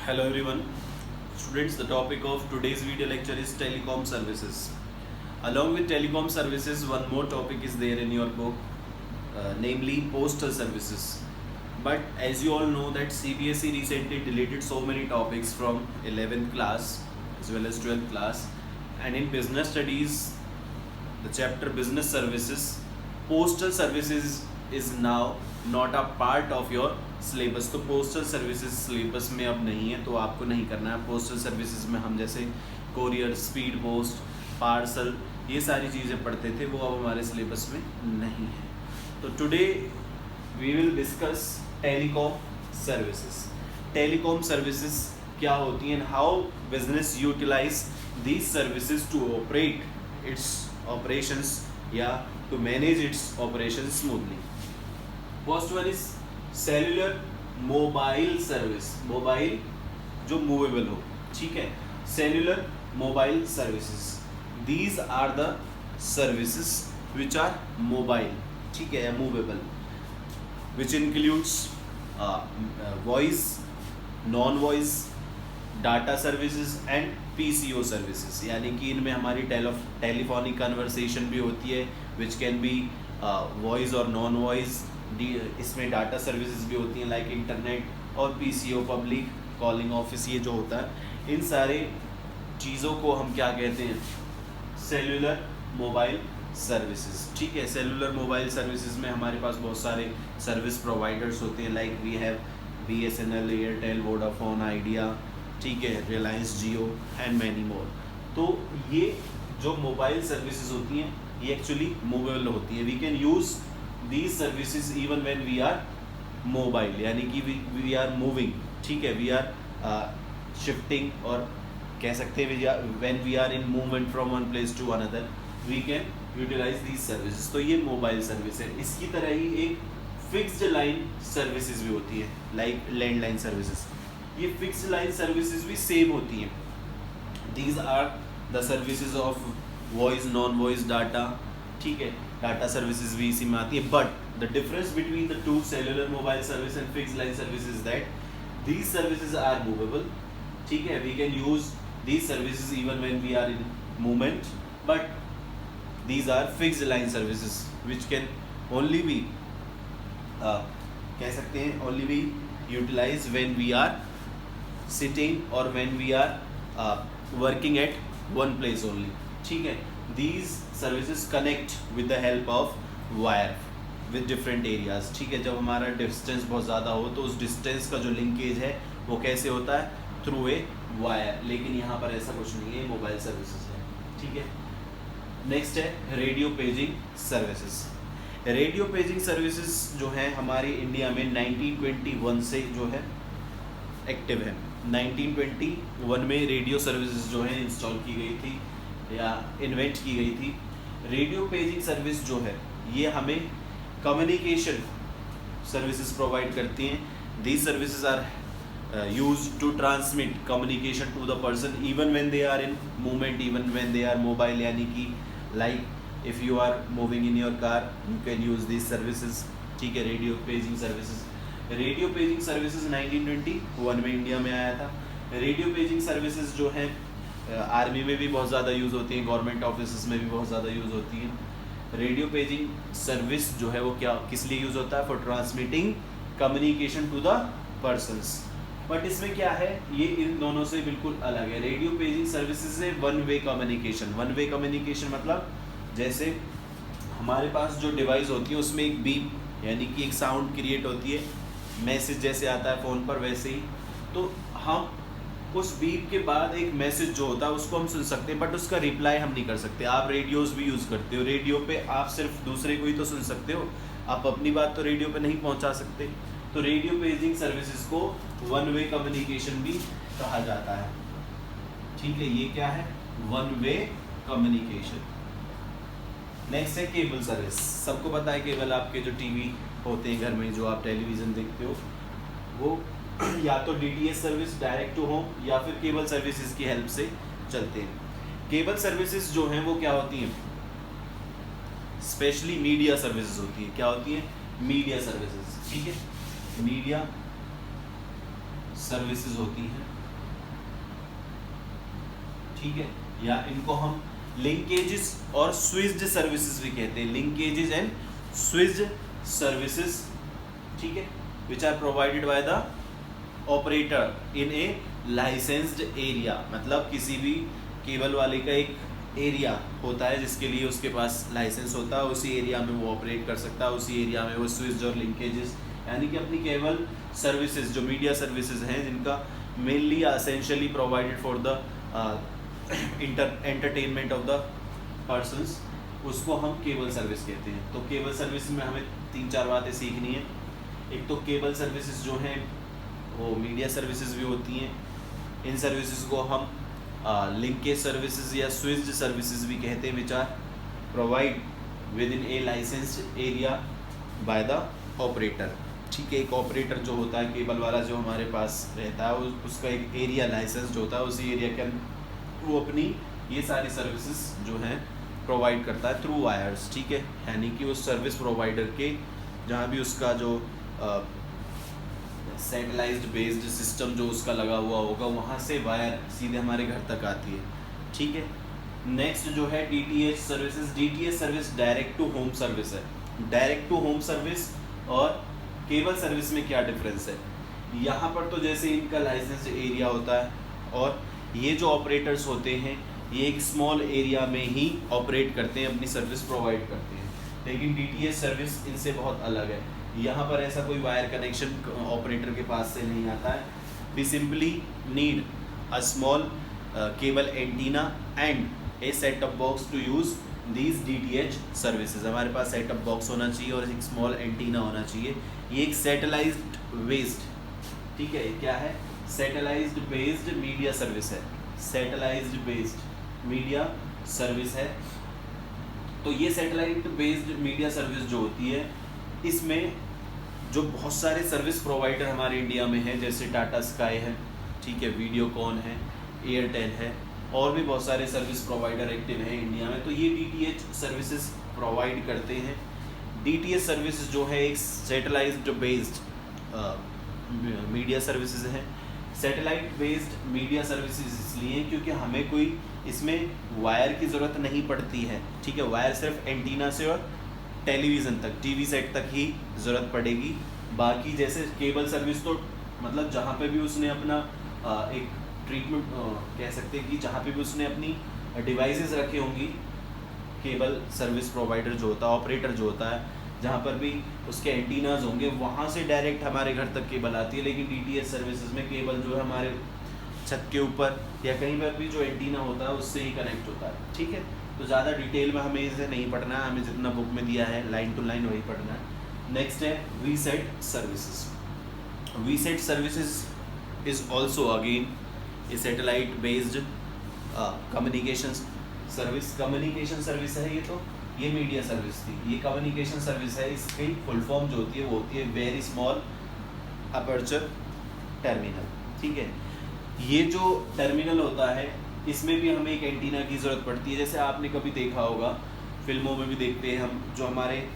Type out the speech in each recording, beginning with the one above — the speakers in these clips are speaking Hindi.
Hello everyone. Students, the topic of today's video lecture is telecom services. Along with telecom services, one more topic is there in your book, namely postal services. But as you all know that CBSE recently deleted so many topics from 11th class as well as 12th class, and in business studies, the chapter business services, postal services is now not a part of your syllabus. तो पोस्टल सर्विसेज सिलेबस में अब नहीं है, तो आपको नहीं करना है. पोस्टल सर्विसेज में हम जैसे कोरियर, स्पीड पोस्ट, पार्सल, ये सारी चीज़ें पढ़ते थे, वो अब हमारे सिलेबस में नहीं है. तो today we will discuss telecom services. Telecom services क्या होती हैं, how business utilise these services to operate its operations या to manage its operation smoothly. First one is cellular mobile service. Mobile जो मूवेबल हो, ठीक है. Cellular mobile services, these are the services which are mobile, ठीक है, या movable, which includes voice, non voice, data services and PCO services. यानी कि इनमें हमारी टेलीफोनिक कन्वर्सेशन भी होती है, विच कैन बी वॉइस और नॉन वॉइस. इसमें डाटा सर्विसेज भी होती हैं लाइक इंटरनेट, और पीसीओ पब्लिक कॉलिंग ऑफिस, ये जो होता है, इन सारे चीज़ों को हम क्या कहते हैं, सेल्युलर मोबाइल सर्विसेज, ठीक है. सेल्युलर मोबाइल सर्विसेज में हमारे पास बहुत सारे सर्विस प्रोवाइडर्स होते हैं, like we have BSNL, Airtel, Vodafone, Idea, ठीक है, Reliance Jio and many more. तो ये जो मोबाइल सर्विसेज होती हैं, ये एक्चुअली मूवेबल होती है. We can use these services even when we are mobile, यानी कि we are moving, ठीक है, we are shifting, और कह सकते हैं when we are in movement from one place to another, we can utilize these services. तो ये मोबाइल सर्विस है. इसकी तरह ही एक फिक्स्ड लाइन सर्विसेज भी होती है, लाइक लैंडलाइन सर्विसेज. ये फिक्स्ड लाइन सर्विसेज भी सेम होती हैं. these are the services of voice, non voice, data, ठीक है. डाटा सर्विसेज भी इसी में आती है. But the difference between the two cellular mobile service and fixed line service is that these services are movable, ठीक है. We can use these services even when we are in movement, but these are fixed line services which can only be कह सकते हैं only be utilise when we are sitting और when we are working at one place only, ठीक है. These services connect with the help of wire with different areas, ठीक है. जब हमारा डिस्टेंस बहुत ज़्यादा हो तो उस डिस्टेंस का जो लिंकेज है वो कैसे होता है, थ्रू ए वायर. लेकिन यहाँ पर ऐसा कुछ नहीं है, मोबाइल सर्विसेज है, ठीक है. नेक्स्ट है radio paging services. Radio paging services जो है हमारे इंडिया में 1921 से जो है एक्टिव है. 1921 में रेडियो सर्विसेज जो है इंस्टॉल की गई थी या इन्वेंट की गई थी. रेडियो पेजिंग सर्विस जो है ये हमें कम्युनिकेशन सर्विसेज प्रोवाइड करती हैं. These services are use to transmit communication to the person even when they are in movement, even when they are mobile. यानी कि like if you are moving in your car, you can use these services, ठीक है. Radio paging services. Radio paging services 1921 में इंडिया में आया था. रेडियो पेजिंग सर्विसेज जो है आर्मी में भी बहुत ज़्यादा यूज़ होती हैं, गवर्नमेंट ऑफिस में भी बहुत ज़्यादा यूज़ होती हैं. रेडियो पेजिंग सर्विस जो है वो किस लिए यूज़ होता है, for transmitting communication to the persons. But इसमें क्या है, ये इन दोनों से बिल्कुल अलग है. रेडियो पेजिंग सर्विसेज से one way communication. One way communication मतलब जैसे हमारे पास जो डिवाइस होती है उसमें एक बीप यानी कि एक साउंड क्रिएट होती है, मैसेज जैसे आता है फ़ोन पर वैसे ही. तो हम उस बीप के बाद एक मैसेज जो होता है उसको हम सुन सकते हैं, बट उसका रिप्लाई हम नहीं कर सकते. आप रेडियोस भी यूज़ करते हो, रेडियो पे आप सिर्फ दूसरे को ही तो सुन सकते हो, आप अपनी बात तो रेडियो पे नहीं पहुंचा सकते. तो रेडियो पेजिंग सर्विसेज को वन वे कम्युनिकेशन भी कहा जाता है, ठीक है. ये क्या है, वन वे कम्युनिकेशन. नेक्स्ट है केबल सर्विस. सबको पता है केबल, आपके जो टीवी होते हैं घर में, जो आप टेलीविज़न देखते हो, वो या तो DTH service, direct to home, या फिर केबल सर्विसेज की हेल्प से चलते हैं. केबल सर्विसेज जो हैं वो क्या होती हैं, स्पेशली मीडिया सर्विसेज होती है. क्या होती है, मीडिया सर्विसेज, ठीक है. मीडिया सर्विसेज होती हैं, ठीक है, या इनको हम लिंकेजेस और स्विच्ड सर्विसेज भी कहते हैं, लिंकेजेस एंड स्विच्ड सर्विसेज, ठीक है, which are provided by the operator in a licensed area. मतलब किसी भी केबल वाले का एक एरिया होता है जिसके लिए उसके पास लाइसेंस होता है, उसी एरिया में वो ऑपरेट कर सकता है, उसी एरिया में वो स्विच और लिंकेजेस यानी कि अपनी केबल सर्विसेज जो मीडिया सर्विसेज हैं जिनका mainly essentially provided for the entertainment of the persons, उसको हम केबल सर्विस कहते हैं। तो केबल सर्विस में हमें 3-4 बातें सीखनी है। एक तो केबल सर्विसेज जो हैं वो मीडिया सर्विसेज भी होती हैं, इन सर्विसेज को हम लिंकेज सर्विसेज या स्विच्ड सर्विसेज भी कहते हैं, which are provide within a licensed area by the operator, ठीक है। एक ऑपरेटर जो होता है केबल वाला जो हमारे पास रहता है उसका एक एरिया लाइसेंस्ड होता है, उसी एरिया के अंदर वो अपनी ये सारी सर्विसेज जो हैं प्रोवाइड करता है थ्रू वायर्स, ठीक है, यानी कि उस सर्विस प्रोवाइडर के जहाँ भी उसका जो सैटेलाइट बेस्ड सिस्टम जो उसका लगा हुआ होगा वहाँ से वायर सीधे हमारे घर तक आती है, ठीक है। नेक्स्ट जो है DTH services. DTH service direct to home service है। डायरेक्ट टू होम सर्विस और केबल सर्विस में क्या डिफरेंस है? यहाँ पर तो जैसे इनका लाइसेंस एरिया होता है और ये जो ऑपरेटर्स होते हैं ये एक स्मॉल एरिया में ही ऑपरेट करते हैं, अपनी सर्विस प्रोवाइड करते हैं, लेकिन DTH सर्विस इनसे बहुत अलग है। यहाँ पर ऐसा कोई वायर कनेक्शन ऑपरेटर के पास से नहीं आता है। We simply need a small cable antenna and a set top box to use these DTH services. हमारे पास सेट टॉप बॉक्स होना चाहिए और एक स्मॉल एंटीना होना चाहिए। ये एक सैटेलाइट बेस्ड, ठीक है, क्या है? सैटेलाइट बेस्ड मीडिया सर्विस है, सैटेलाइट बेस्ड मीडिया सर्विस है। तो ये सैटेलाइट बेस्ड मीडिया सर्विस जो होती है इसमें जो बहुत सारे सर्विस प्रोवाइडर हमारे इंडिया में हैं, जैसे टाटा स्काई है, ठीक है, वीडियोकॉन है, एयरटेल है, और भी बहुत सारे सर्विस प्रोवाइडर एक्टिव हैं इंडिया में। तो ये DTH सर्विसेज प्रोवाइड करते हैं। DTH सर्विसेज जो है एक सैटेलाइट बेस्ड मीडिया सर्विसेज है। सैटेलाइट बेस्ड मीडिया सर्विसेज इसलिए क्योंकि हमें कोई इसमें वायर की ज़रूरत नहीं पड़ती है, ठीक है। वायर सिर्फ एंटीना से और टेलीविज़न तक, टीवी सेट तक ही ज़रूरत पड़ेगी। बाकी जैसे केबल सर्विस तो मतलब जहाँ पे भी उसने अपना एक ट्रीटमेंट कह सकते हैं कि जहाँ पे भी उसने अपनी डिवाइसेस रखी होंगी, केबल सर्विस प्रोवाइडर जो होता है, ऑपरेटर जो होता है, जहाँ पर भी उसके एंटीनाज होंगे वहाँ से डायरेक्ट हमारे घर तक केबल आती है। लेकिन DTH सर्विसेज में केबल जो है हमारे छत के ऊपर या कहीं पर भी जो एंटीना होता है उससे ही कनेक्ट होता है, ठीक है। तो ज़्यादा डिटेल में हमें इसे नहीं पढ़ना है, हमें जितना बुक में दिया है लाइन टू लाइन वही पढ़ना है। नेक्स्ट है VSAT services. VSAT services is also again A satellite based communication service. Communication service है ये मीडिया सर्विस थी, ये कम्युनिकेशन सर्विस है। इसकी फुल फॉर्म जो होती है वो होती है वेरी स्मॉल अपर्चर टर्मिनल, ठीक है। ये जो टर्मिनल होता है इसमें भी हमें एक एंटीना की ज़रूरत पड़ती है। जैसे आपने कभी देखा होगा, फिल्मों में भी देखते हैं हम, जो हमारे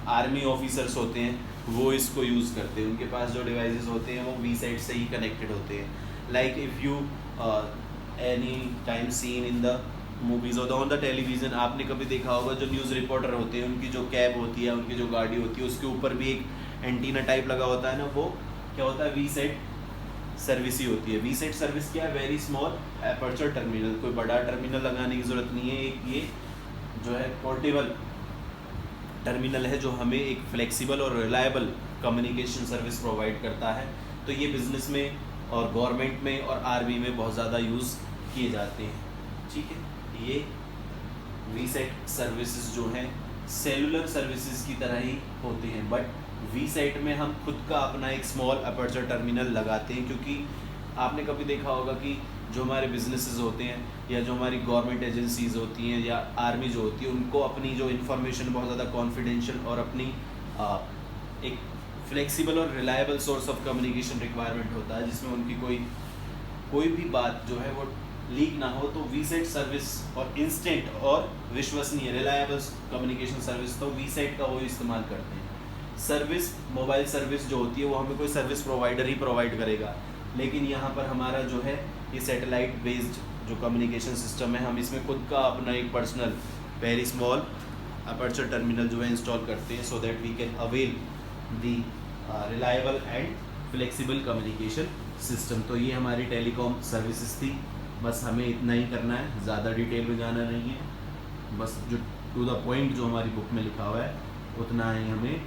आर्मी ऑफिसर्स होते हैं वो इसको यूज़ करते हैं, उनके पास जो डिवाइसेस होते हैं वो VSAT से ही कनेक्टेड होते हैं। Like if you any time seen in the movies और ऑन द टेलीविज़न, आपने कभी देखा होगा जो न्यूज़ रिपोर्टर होते हैं उनकी जो कैब होती है, उनकी जो गाड़ी होती है, उसके ऊपर भी एक एंटीना टाइप लगा होता है ना, वो क्या होता है? VSAT सर्विस ही होती है। VSAT सर्विस क्या है? Very small aperture terminal. कोई बड़ा टर्मिनल लगाने की ज़रूरत नहीं है। एक ये जो है पोर्टेबल टर्मिनल है जो हमें एक फ्लेक्सिबल और रिलायबल कम्युनिकेशन सर्विस प्रोवाइड करता है। तो ये बिज़नेस में और गवर्नमेंट में और आर्मी में बहुत ज़्यादा यूज़ किए जाते हैं, ठीक है। ये VSAT सर्विसेज जो हैं सेलुलर सर्विसेज की तरह ही होते हैं, बट VSAT में हम खुद का अपना एक स्मॉल अपर्चर टर्मिनल लगाते हैं, क्योंकि आपने कभी देखा होगा कि जो हमारे बिजनेसेस होते हैं या जो हमारी गवर्नमेंट एजेंसीज होती हैं या आर्मी जो होती है, उनको अपनी जो इन्फॉर्मेशन बहुत ज़्यादा कॉन्फिडेंशियल और अपनी एक फ्लेक्सिबल और reliable source of communication requirement होता है, जिसमें उनकी कोई भी बात जो है वो लीक ना हो। तो VSAT सर्विस और इंस्टेंट और विश्वसनीय रिलायबल कम्युनिकेशन सर्विस तो VSAT का वो इस्तेमाल करते हैं। सर्विस मोबाइल सर्विस जो होती है वो हमें कोई सर्विस प्रोवाइडर ही प्रोवाइड करेगा। लेकिन यहाँ पर हमारा जो है ये सैटेलाइट बेस्ड जो कम्युनिकेशन सिस्टम है, हम इसमें खुद का अपना एक personal very small aperture terminal जो है इंस्टॉल करते हैं, so that we can avail the reliable and flexible communication system. तो ये हमारी टेलीकॉम सर्विसेज थी, बस हमें इतना ही करना है, ज़्यादा डिटेल में जाना नहीं है, बस जो टू द पॉइंट जो हमारी बुक में लिखा हुआ है उतना ही हमें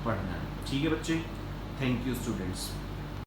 पढ़ना है। ठीक है बच्चे, थैंक यू स्टूडेंट्स।